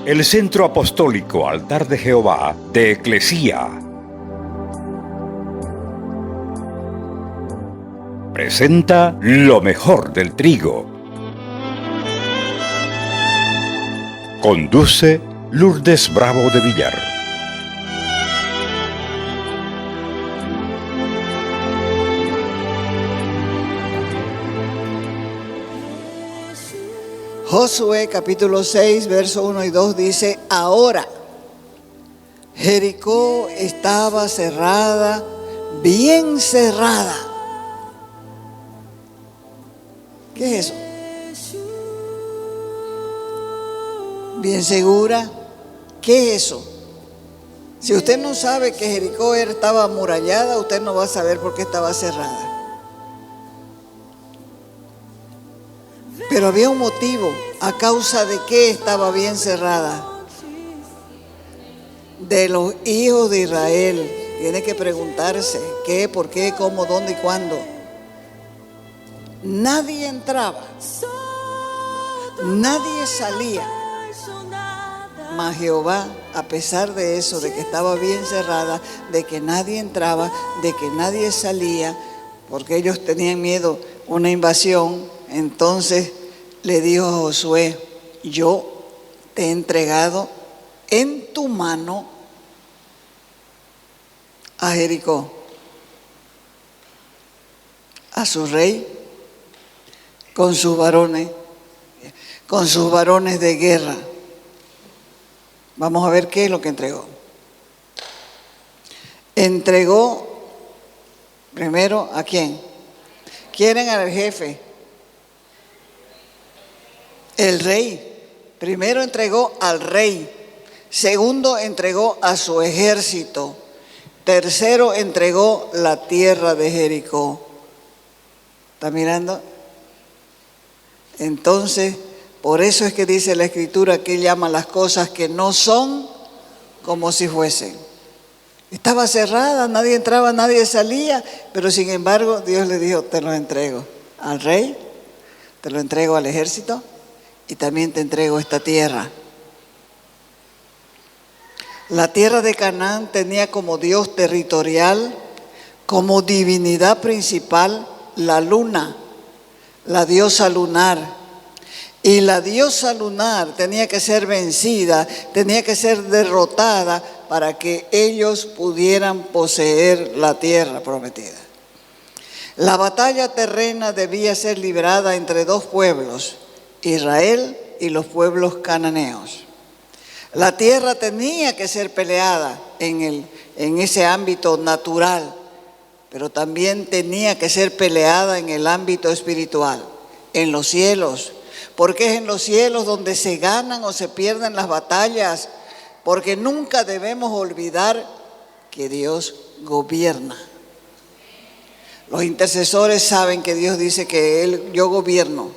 el Centro Apostólico Altar de Jehová de Eclesía presenta lo mejor del trigo. Conduce Lourdes Bravo de Villar. Josué capítulo 6, verso 1 y 2 dice: ahora Jericó estaba cerrada, bien cerrada. ¿Qué es eso? Bien segura. ¿Qué es eso? Si usted no sabe que Jericó estaba amurallada, usted no va a saber por qué estaba cerrada. Pero había un motivo a causa de qué estaba bien cerrada. De los hijos de Israel. Tiene que preguntarse qué, por qué, cómo, dónde y cuándo. Nadie entraba, nadie salía. Mas Jehová, a pesar de eso, de que estaba bien cerrada, de que nadie entraba, de que nadie salía, porque ellos tenían miedo, una invasión, entonces le dijo a Josué: yo te he entregado en tu mano a Jericó, a su rey, con sus varones de guerra. Vamos a ver qué es lo que entregó. Entregó primero ¿a quién? ¿Quieren al jefe? El rey. Primero entregó al rey. Segundo entregó a su ejército. Tercero entregó la tierra de Jericó. ¿Está mirando? Entonces, por eso es que dice la Escritura que Él llama las cosas que no son como si fuesen. Estaba cerrada, nadie entraba, nadie salía, pero sin embargo Dios le dijo: te lo entrego al rey, te lo entrego al ejército y también te entrego esta tierra. La tierra de Canaán tenía como Dios territorial, como divinidad principal, la luna, la diosa lunar. Y la diosa lunar tenía que ser vencida, tenía que ser derrotada para que ellos pudieran poseer la tierra prometida. La batalla terrena debía ser librada entre dos pueblos, Israel y los pueblos cananeos. La tierra tenía que ser peleada en ese ámbito natural, pero también tenía que ser peleada en el ámbito espiritual, en los cielos. Porque es en los cielos donde se ganan o se pierden las batallas, porque nunca debemos olvidar que Dios gobierna. Los intercesores saben que Dios dice que yo gobierno.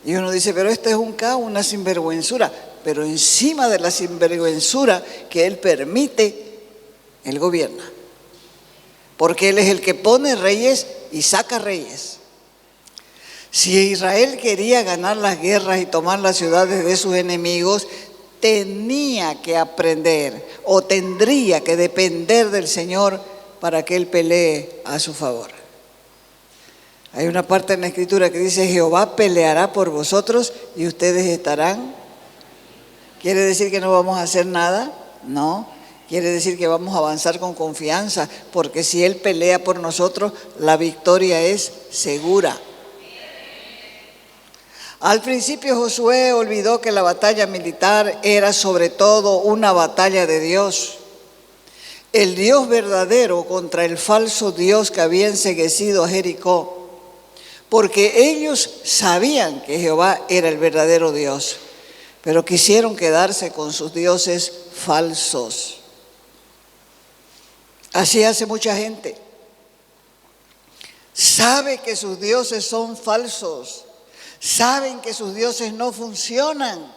Y uno dice: pero esto es un caos, una sinvergüenzura. Pero encima de la sinvergüenzura que Él permite, Él gobierna. Porque Él es el que pone reyes y saca reyes. Si Israel quería ganar las guerras y tomar las ciudades de sus enemigos, tenía que aprender o tendría que depender del Señor para que Él pelee a su favor. Hay una parte en la Escritura que dice: Jehová peleará por vosotros y ustedes estarán. ¿Quiere decir que no vamos a hacer nada? No. Quiere decir que vamos a avanzar con confianza, porque si Él pelea por nosotros, la victoria es segura. Al principio Josué olvidó que la batalla militar era sobre todo una batalla de Dios. El Dios verdadero contra el falso Dios que había enceguecido a Jericó. Porque ellos sabían que Jehová era el verdadero Dios, pero quisieron quedarse con sus dioses falsos. Así hace mucha gente. Sabe que sus dioses son falsos. Saben que sus dioses no funcionan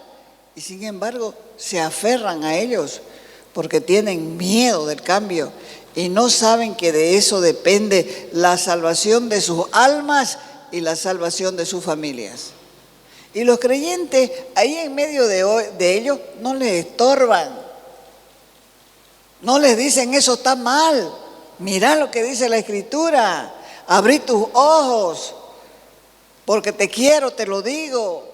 y sin embargo se aferran a ellos porque tienen miedo del cambio y no saben que de eso depende la salvación de sus almas y la salvación de sus familias. Y los creyentes ahí en medio de ellos no les estorban. No les dicen eso está mal. Mirá lo que dice la Escritura. Abrí tus ojos. Porque te quiero, te lo digo.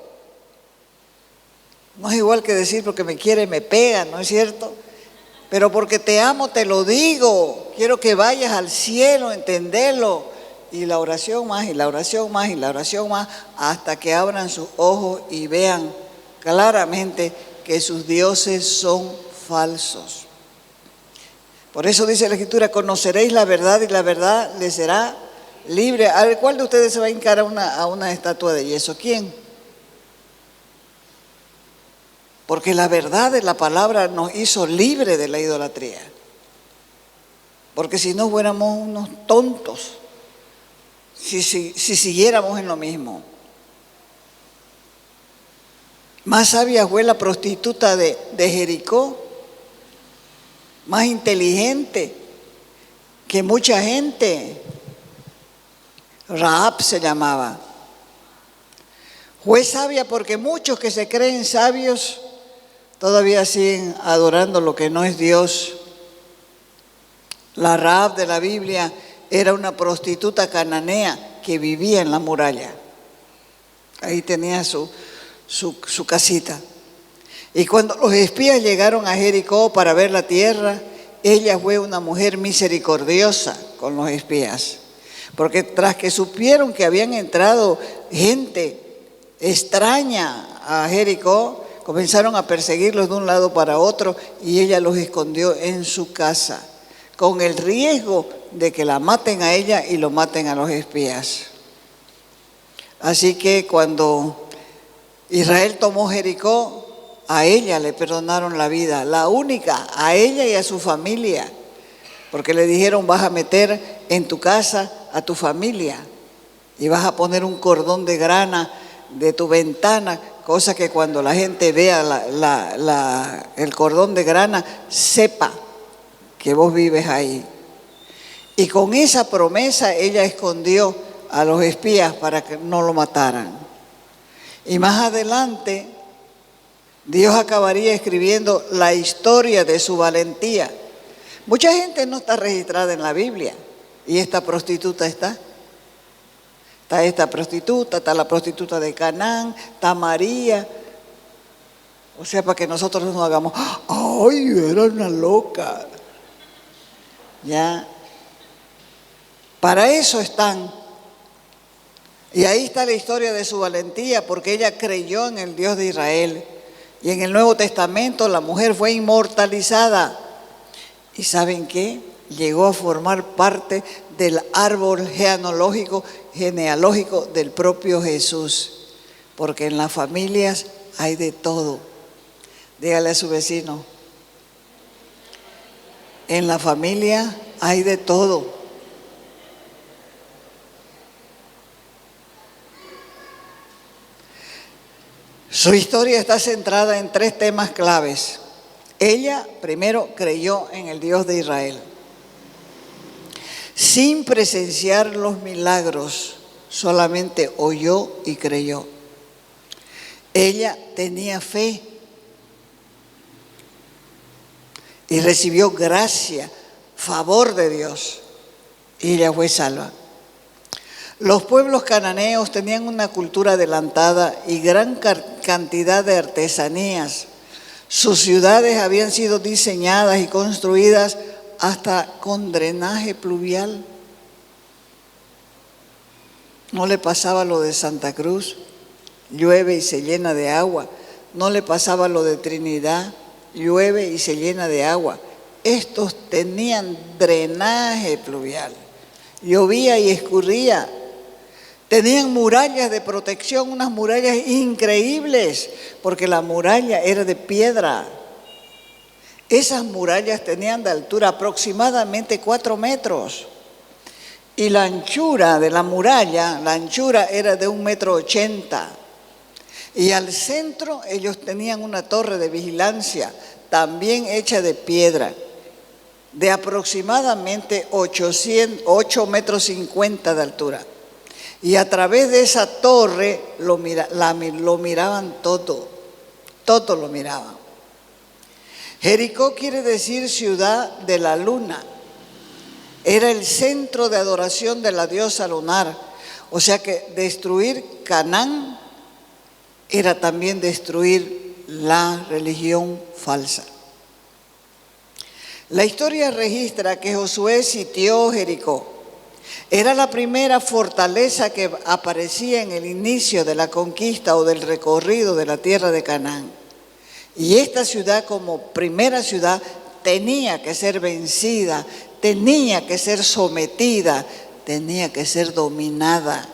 No es igual que decir porque me quiere me pega, ¿no es cierto? Pero porque te amo te lo digo. Quiero que vayas al cielo, entenderlo. Y la oración más, y la oración más, y la oración más, hasta que abran sus ojos y vean claramente que sus dioses son falsos. Por eso dice la Escritura, conoceréis la verdad y la verdad les será libre. A ver, ¿cuál de ustedes se va a hincar a una estatua de yeso? ¿Quién? Porque la verdad de la palabra nos hizo libre de la idolatría. Porque si no fuéramos unos tontos, si siguiéramos en lo mismo. Más sabia fue la prostituta de Jericó, más inteligente que mucha gente. Rahab se llamaba. Fue sabia porque muchos que se creen sabios todavía siguen adorando lo que no es Dios. La Rahab de la Biblia era una prostituta cananea que vivía en la muralla. Ahí tenía su casita. Y cuando los espías llegaron a Jericó para ver la tierra, ella fue una mujer misericordiosa con los espías. Porque tras que supieron que habían entrado gente extraña a Jericó, comenzaron a perseguirlos de un lado para otro y ella los escondió en su casa, con el riesgo de que la maten a ella y lo maten a los espías. Así que cuando Israel tomó Jericó, a ella le perdonaron la vida, la única, a ella y a su familia, porque le dijeron vas a meter en tu casa a tu familia y vas a poner un cordón de grana de tu ventana, cosa que cuando la gente vea el cordón de grana sepa que vos vives ahí. Y con esa promesa ella escondió a los espías para que no lo mataran. Y más adelante Dios acabaría escribiendo la historia de su valentía. Mucha gente no está registrada en la Biblia y esta prostituta está. Está esta prostituta, está la prostituta de Canaán, está María. O sea, para que nosotros no hagamos, ¡ay, era una loca! Ya. Para eso están. Y ahí está la historia de su valentía, porque ella creyó en el Dios de Israel. Y en el Nuevo Testamento la mujer fue inmortalizada. ¿Y saben qué? Llegó a formar parte del árbol genealógico del propio Jesús. Porque en las familias hay de todo. Dígale a su vecino, en la familia hay de todo. Su historia está centrada en 3 temas claves. Ella primero creyó en el Dios de Israel. Sin presenciar los milagros, solamente oyó y creyó. Ella tenía fe y recibió gracia, favor de Dios, y ella fue salva. Los pueblos cananeos tenían una cultura adelantada y gran cantidad de artesanías. Sus ciudades habían sido diseñadas y construidas hasta con drenaje pluvial. No le pasaba lo de Santa Cruz, llueve y se llena de agua. No le pasaba lo de Trinidad, llueve y se llena de agua. Estos tenían drenaje pluvial. Llovía y escurría. Tenían murallas de protección, unas murallas increíbles, porque la muralla era de piedra. Esas murallas tenían de altura aproximadamente 4 metros. Y la anchura de la muralla, la anchura era de 1,80 m. Y al centro ellos tenían una torre de vigilancia, también hecha de piedra, de aproximadamente 8,50 m de altura. Y a través de esa torre lo miraban todo lo miraban. Jericó quiere decir ciudad de la luna. Era el centro de adoración de la diosa lunar. O sea que destruir Canaán era también destruir la religión falsa. La historia registra que Josué sitió Jericó. Era la primera fortaleza que aparecía en el inicio de la conquista o del recorrido de la tierra de Canaán. Y esta ciudad, como primera ciudad, tenía que ser vencida, tenía que ser sometida, tenía que ser dominada.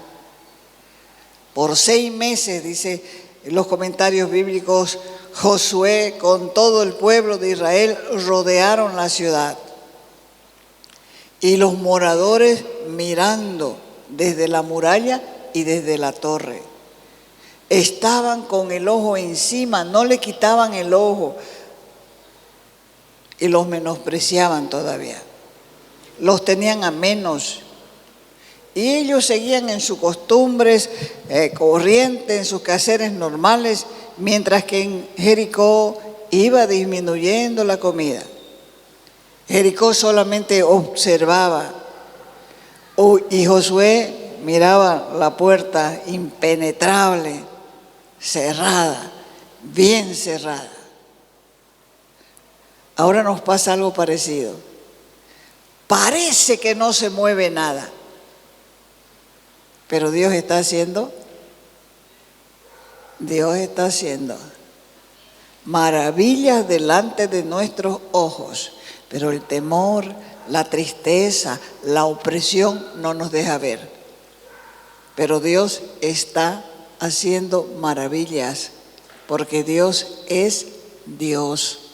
Por 6 meses, dice en los comentarios bíblicos, Josué con todo el pueblo de Israel rodearon la ciudad. Y los moradores mirando desde la muralla y desde la torre. Estaban con el ojo encima, no le quitaban el ojo y los menospreciaban todavía. Los tenían a menos. Y ellos seguían en sus costumbres corrientes, en sus quehaceres normales, mientras que en Jericó iba disminuyendo la comida. Jericó solamente observaba y Josué miraba la puerta impenetrable, cerrada, bien cerrada. Ahora nos pasa algo parecido. Parece que no se mueve nada, pero Dios está haciendo maravillas delante de nuestros ojos, pero el temor, la tristeza, la opresión no nos deja ver. Pero Dios está haciendo maravillas, porque Dios es Dios.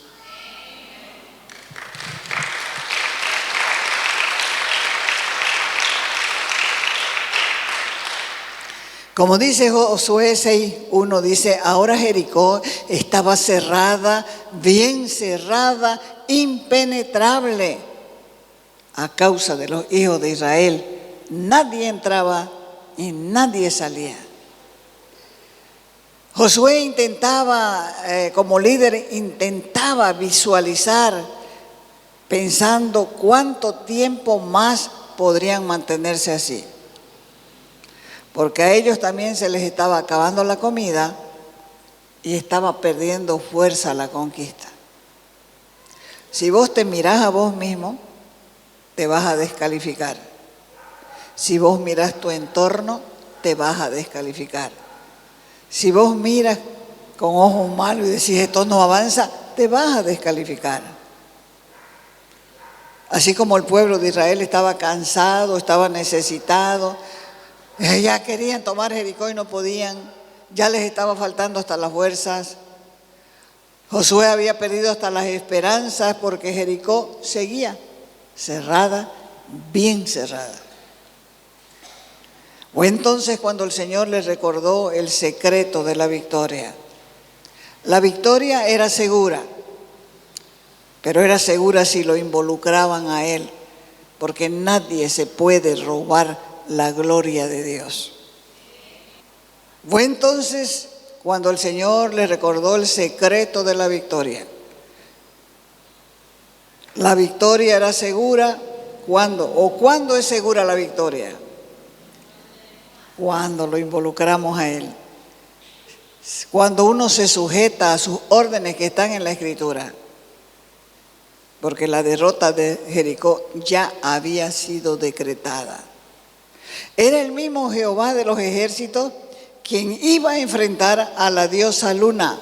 Como dice Josué 6:1, dice, ahora Jericó estaba cerrada, bien cerrada, impenetrable, a causa de los hijos de Israel. Nadie entraba y nadie salía. Josué intentaba, como líder, intentaba visualizar, pensando cuánto tiempo más podrían mantenerse así. Porque a ellos también se les estaba acabando la comida y estaba perdiendo fuerza la conquista. Si vos te mirás a vos mismo, te vas a descalificar. Si vos mirás tu entorno, te vas a descalificar. Si vos miras con ojos malos y decís esto no avanza, te vas a descalificar. Así como el pueblo de Israel estaba cansado, estaba necesitado, ya querían tomar Jericó y no podían, ya les estaba faltando hasta las fuerzas. Josué había perdido hasta las esperanzas porque Jericó seguía cerrada, bien cerrada. Fue entonces cuando el Señor les recordó el secreto de la victoria. La victoria era segura, pero era segura si lo involucraban a Él, porque nadie se puede robar la gloria de Dios. Fue entonces cuando el Señor les recordó el secreto de la victoria. La victoria era segura, ¿cuándo es segura la victoria? Cuando lo involucramos a Él. Cuando uno se sujeta a sus órdenes que están en la Escritura. Porque la derrota de Jericó ya había sido decretada. Era el mismo Jehová de los ejércitos quien iba a enfrentar a la diosa Luna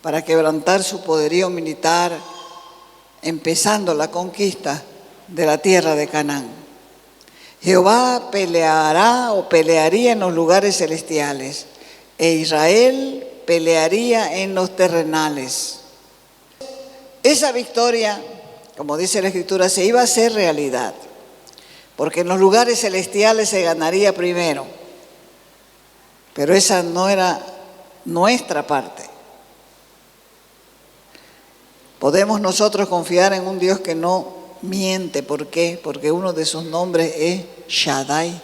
para quebrantar su poderío militar, empezando la conquista de la tierra de Canaán. Jehová pelearía en los lugares celestiales, e Israel pelearía en los terrenales. Esa victoria, como dice la Escritura, se iba a hacer realidad, porque en los lugares celestiales se ganaría primero. Pero esa no era nuestra parte. Podemos nosotros confiar en un Dios que no miente. ¿Por qué? Porque uno de sus nombres es Shaddai,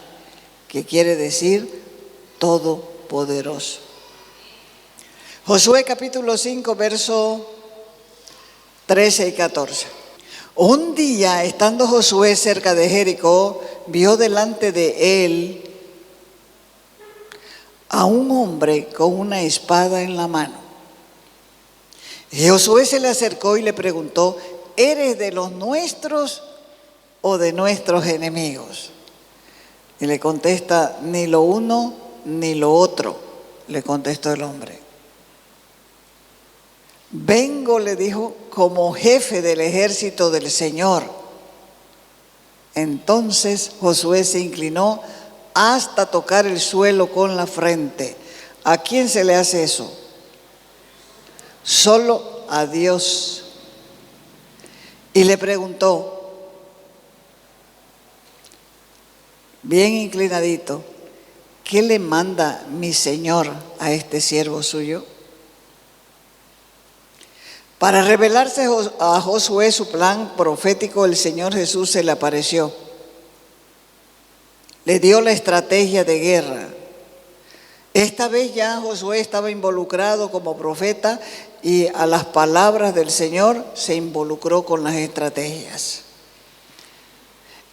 que quiere decir todopoderoso. Josué capítulo 5, versos 13 y 14. Un día, estando Josué cerca de Jericó, vio delante de él a un hombre con una espada en la mano. Y Josué se le acercó y le preguntó: ¿eres de los nuestros o de nuestros enemigos? Y le contesta: ni lo uno ni lo otro, le contestó el hombre. Vengo, le dijo, como jefe del ejército del Señor. Entonces Josué se inclinó hasta tocar el suelo con la frente. ¿A quién se le hace eso? Solo a Dios. Y le preguntó, bien inclinadito: ¿qué le manda mi Señor a este siervo suyo? Para revelarse a Josué su plan profético, el Señor Jesús se le apareció. Le dio la estrategia de guerra. Esta vez ya Josué estaba involucrado como profeta y a las palabras del Señor se involucró con las estrategias.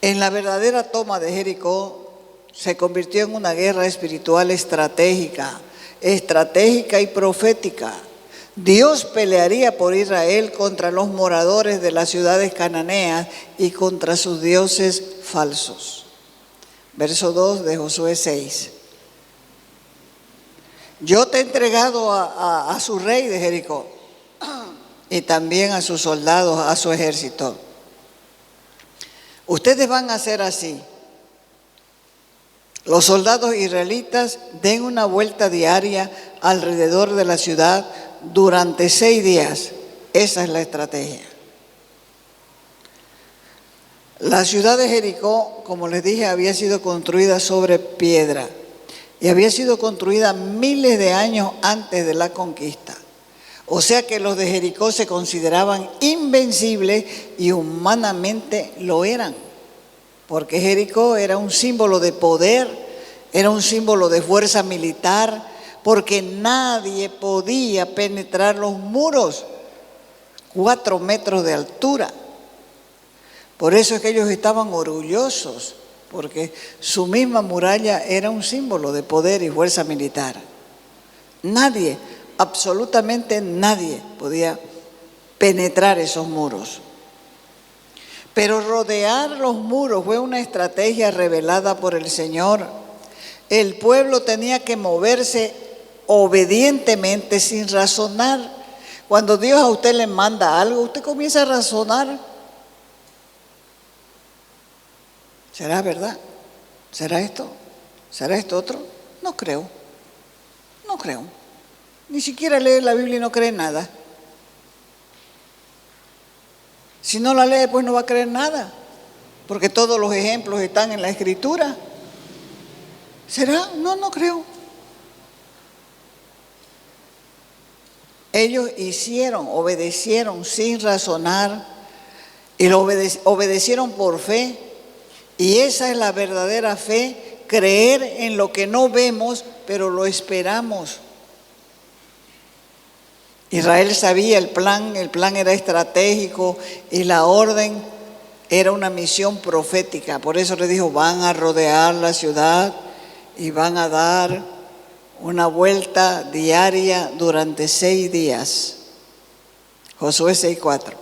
En la verdadera toma de Jericó se convirtió en una guerra espiritual estratégica y profética. Dios pelearía por Israel contra los moradores de las ciudades cananeas y contra sus dioses falsos. Verso 2 de Josué 6. Yo te he entregado a su rey de Jericó y también a sus soldados, a su ejército. Ustedes van a hacer así. Los soldados israelitas den una vuelta diaria alrededor de la ciudad durante 6 días. Esa es la estrategia. La ciudad de Jericó, como les dije, había sido construida sobre piedra y había sido construida miles de años antes de la conquista. O sea que los de Jericó se consideraban invencibles y humanamente lo eran, porque Jericó era un símbolo de poder, era un símbolo de fuerza militar, porque nadie podía penetrar los muros, 4 metros de altura. Por eso es que ellos estaban orgullosos, porque su misma muralla era un símbolo de poder y fuerza militar. Nadie, absolutamente nadie podía penetrar esos muros. Pero rodear los muros fue una estrategia revelada por el Señor. El pueblo tenía que moverse obedientemente, sin razonar. Cuando Dios a usted le manda algo, usted comienza a razonar. ¿Será verdad? ¿Será esto? ¿Será esto otro? No creo. No creo. Ni siquiera lee la Biblia y no cree nada. Si no la lee, pues no va a creer nada, porque todos los ejemplos están en la Escritura. ¿Será? No, no creo. Ellos obedecieron sin razonar y lo obedecieron por fe. Y esa es la verdadera fe, creer en lo que no vemos, pero lo esperamos. Israel sabía el plan era estratégico y la orden era una misión profética. Por eso le dijo, van a rodear la ciudad y van a dar una vuelta diaria durante 6 días. Josué 6:4.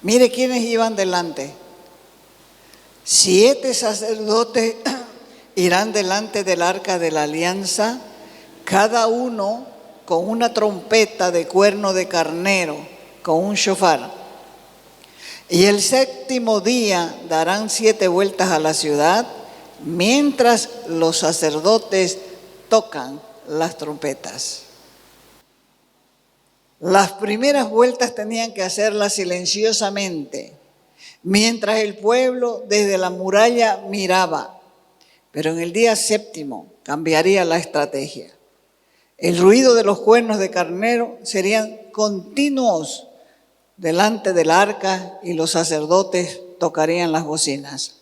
Mire quiénes iban delante. 7 sacerdotes irán delante del arca de la alianza, cada uno con una trompeta de cuerno de carnero, con un shofar. Y el 7º día darán 7 vueltas a la ciudad, mientras los sacerdotes tocan las trompetas. Las primeras vueltas tenían que hacerlas silenciosamente, mientras el pueblo desde la muralla miraba. Pero en el día 7º cambiaría la estrategia. El ruido de los cuernos de carnero serían continuos delante del arca y los sacerdotes tocarían las bocinas.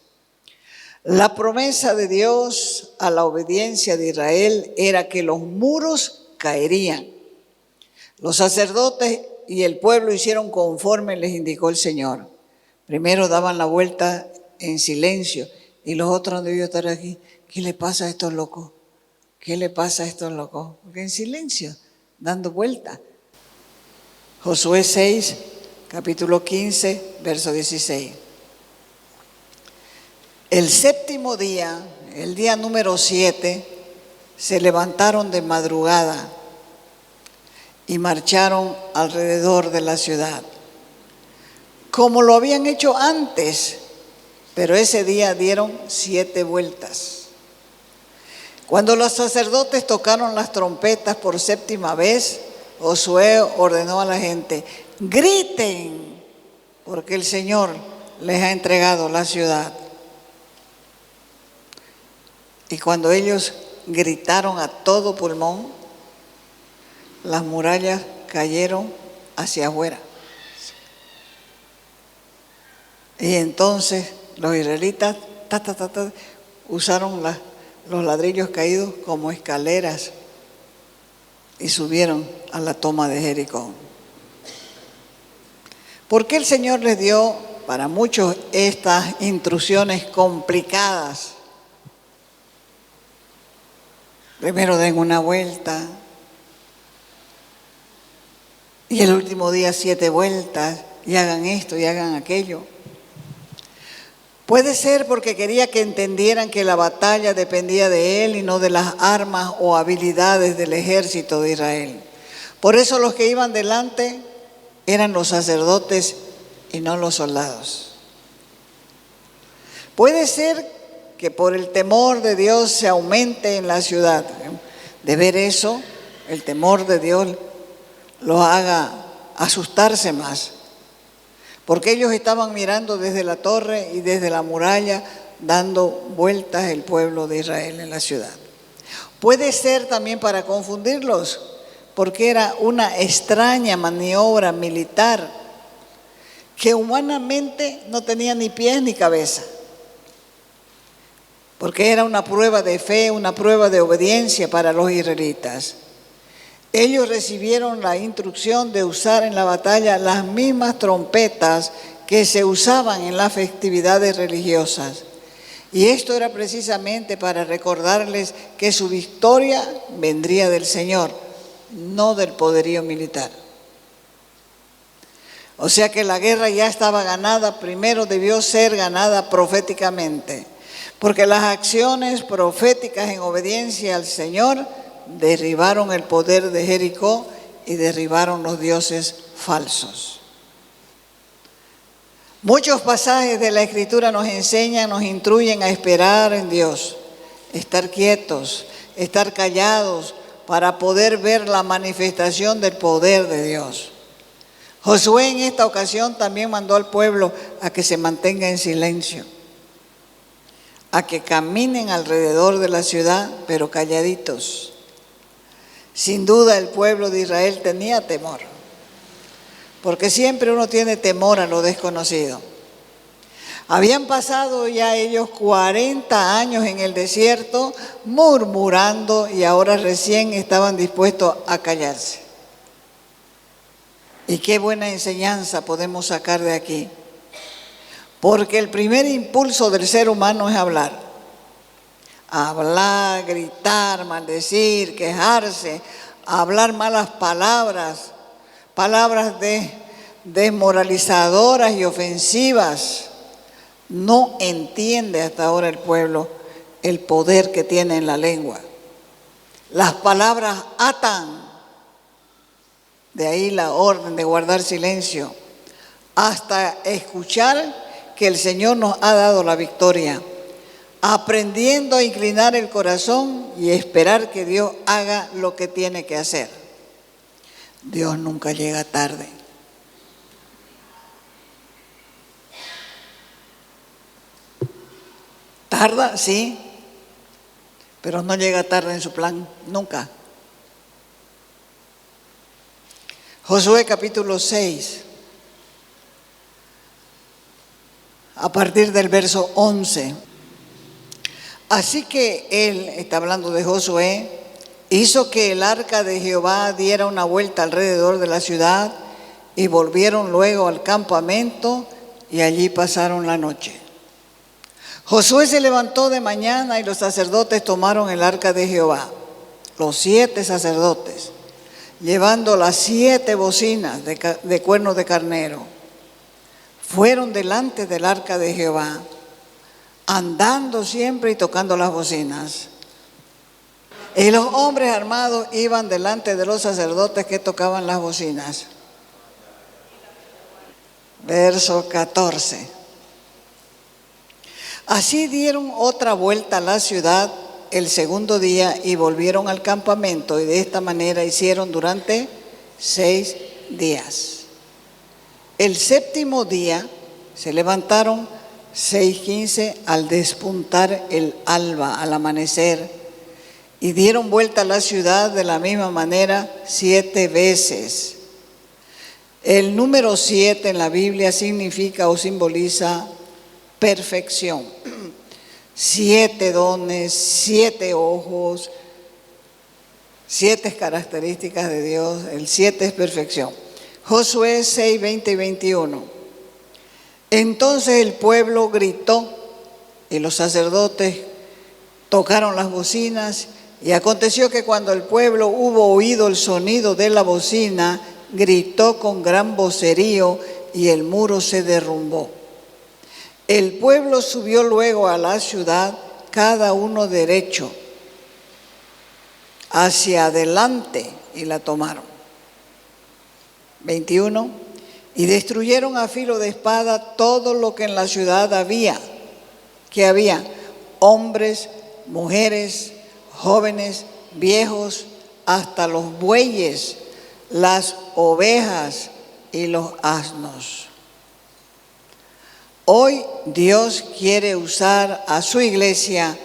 La promesa de Dios a la obediencia de Israel era que los muros caerían. Los sacerdotes y el pueblo hicieron conforme les indicó el Señor. Primero daban la vuelta en silencio y los otros han debido estar aquí. ¿Qué le pasa a estos locos? ¿Qué le pasa a estos locos? Porque en silencio, dando vuelta. Josué 6, capítulo 15, verso 16. El séptimo día, el día número 7, se levantaron de madrugada y marcharon alrededor de la ciudad, como lo habían hecho antes, pero ese día dieron 7 vueltas. Cuando los sacerdotes tocaron las trompetas por 7ª vez, Josué ordenó a la gente: griten, porque el Señor les ha entregado la ciudad. Y cuando ellos gritaron a todo pulmón, las murallas cayeron hacia afuera. Y entonces los israelitas usaron los ladrillos caídos como escaleras y subieron a la toma de Jericó. ¿Por qué el Señor les dio para muchos estas instrucciones complicadas? Primero den una vuelta y el último día 7 vueltas y hagan esto y hagan aquello. Puede ser porque quería que entendieran que la batalla dependía de Él y no de las armas o habilidades del ejército de Israel. Por eso los que iban delante eran los sacerdotes y no los soldados. Puede ser que por el temor de Dios se aumente en la ciudad. De ver eso, el temor de Dios los haga asustarse más. Porque ellos estaban mirando desde la torre y desde la muralla, dando vueltas el pueblo de Israel en la ciudad. Puede ser también para confundirlos, porque era una extraña maniobra militar que humanamente no tenía ni pies ni cabeza. Porque era una prueba de fe, una prueba de obediencia para los israelitas. Ellos recibieron la instrucción de usar en la batalla las mismas trompetas que se usaban en las festividades religiosas. Y esto era precisamente para recordarles que su victoria vendría del Señor, no del poderío militar. O sea que la guerra ya estaba ganada, primero debió ser ganada proféticamente. Porque las acciones proféticas en obediencia al Señor derribaron el poder de Jericó y derribaron los dioses falsos. Muchos pasajes de la Escritura nos enseñan, nos instruyen a esperar en Dios, estar quietos, estar callados para poder ver la manifestación del poder de Dios. Josué en esta ocasión también mandó al pueblo a que se mantenga en silencio, a que caminen alrededor de la ciudad, pero calladitos. Sin duda el pueblo de Israel tenía temor, porque siempre uno tiene temor a lo desconocido. Habían pasado ya ellos 40 años en el desierto murmurando y ahora recién estaban dispuestos a callarse. Y qué buena enseñanza podemos sacar de aquí. Porque el primer impulso del ser humano es hablar. Hablar, gritar, maldecir, quejarse, hablar malas palabras, palabras desmoralizadoras y ofensivas. No entiende hasta ahora el pueblo el poder que tiene en la lengua. Las palabras atan, de ahí la orden de guardar silencio, hasta escuchar que el Señor nos ha dado la victoria, aprendiendo a inclinar el corazón y esperar que Dios haga lo que tiene que hacer. Dios nunca llega tarde. Tarda, sí, pero no llega tarde en su plan, nunca. Josué capítulo 6. A partir del verso 11. Así que él, está hablando de Josué, hizo que el arca de Jehová diera una vuelta alrededor de la ciudad y volvieron luego al campamento y allí pasaron la noche. Josué se levantó de mañana y los sacerdotes tomaron el arca de Jehová, los 7 sacerdotes, llevando las 7 bocinas de cuernos de carnero. Fueron delante del arca de Jehová, andando siempre y tocando las bocinas. Y los hombres armados iban delante de los sacerdotes que tocaban las bocinas. Verso 14. Así dieron otra vuelta a la ciudad el segundo día y volvieron al campamento, y de esta manera hicieron durante 6 días. El séptimo día se levantaron 6:15 al despuntar el alba, al amanecer, y dieron vuelta a la ciudad de la misma manera 7 veces. El número 7 en la Biblia significa o simboliza perfección. 7 dones, 7 ojos, 7 características de Dios. El 7 es perfección. Josué 6, 20 y 21. Entonces el pueblo gritó y los sacerdotes tocaron las bocinas, y aconteció que cuando el pueblo hubo oído el sonido de la bocina, gritó con gran vocerío y el muro se derrumbó. El pueblo subió luego a la ciudad, cada uno derecho, hacia adelante, y la tomaron. 21. Y destruyeron a filo de espada todo lo que en la ciudad había, que había hombres, mujeres, jóvenes, viejos, hasta los bueyes, las ovejas y los asnos. Hoy Dios quiere usar a su iglesia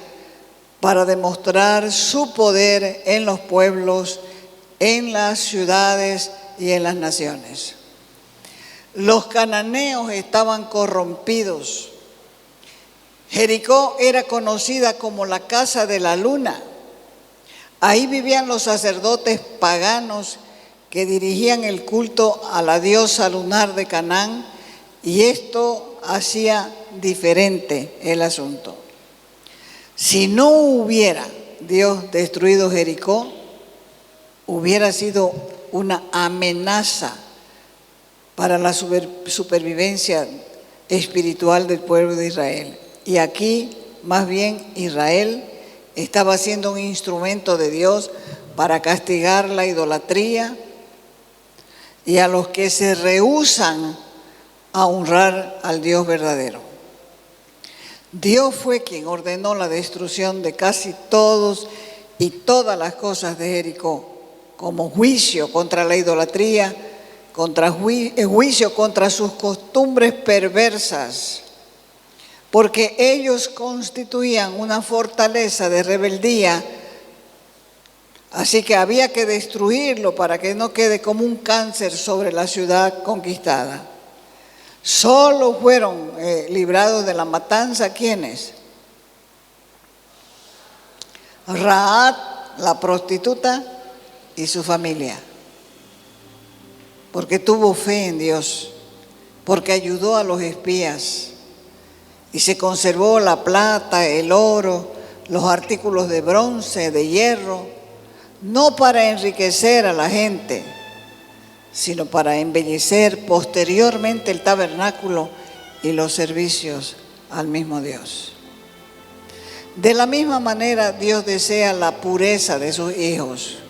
para demostrar su poder en los pueblos, en las ciudades y en las naciones. Los cananeos estaban corrompidos. Jericó era conocida como la casa de la luna. Ahí vivían los sacerdotes paganos que dirigían el culto a la diosa lunar de Canaán, y esto hacía diferente el asunto. Si no hubiera Dios destruido Jericó, hubiera sido una amenaza para la supervivencia espiritual del pueblo de Israel. Y aquí, más bien, Israel estaba siendo un instrumento de Dios para castigar la idolatría y a los que se rehúsan a honrar al Dios verdadero. Dios fue quien ordenó la destrucción de casi todos y todas las cosas de Jericó, como juicio contra la idolatría, juicio contra sus costumbres perversas, porque ellos constituían una fortaleza de rebeldía. Así que había que destruirlo para que no quede como un cáncer sobre la ciudad conquistada. Solo fueron librados de la matanza, ¿quiénes? Rahab, la prostituta, y su familia, porque tuvo fe en Dios, porque ayudó a los espías y se conservó la plata, el oro, los artículos de bronce, de hierro, no para enriquecer a la gente, sino para embellecer posteriormente el tabernáculo y los servicios al mismo Dios. De la misma manera, Dios desea la pureza de sus hijos.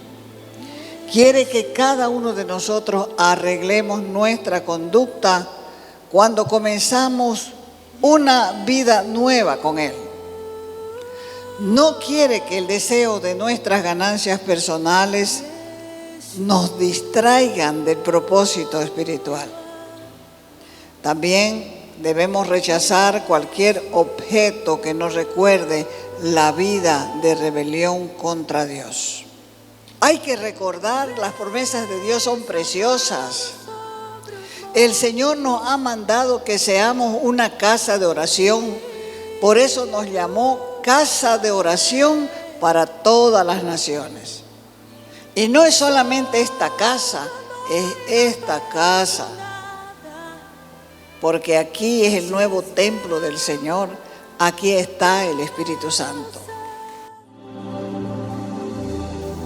Quiere que cada uno de nosotros arreglemos nuestra conducta cuando comenzamos una vida nueva con Él. No quiere que el deseo de nuestras ganancias personales nos distraigan del propósito espiritual. También debemos rechazar cualquier objeto que nos recuerde la vida de rebelión contra Dios. Hay que recordar, las promesas de Dios son preciosas. El Señor nos ha mandado que seamos una casa de oración. Por eso nos llamó casa de oración para todas las naciones. Y no es solamente esta casa, es esta casa. Porque aquí es el nuevo templo del Señor, aquí está el Espíritu Santo.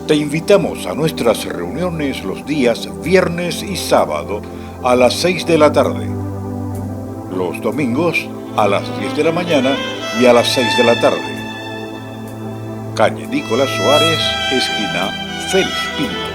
Te invitamos a nuestras reuniones los días viernes y sábado a las 6 de la tarde. Los domingos a las 10 de la mañana y a las 6 de la tarde. Calle Nicolás Suárez, esquina Félix Pinto.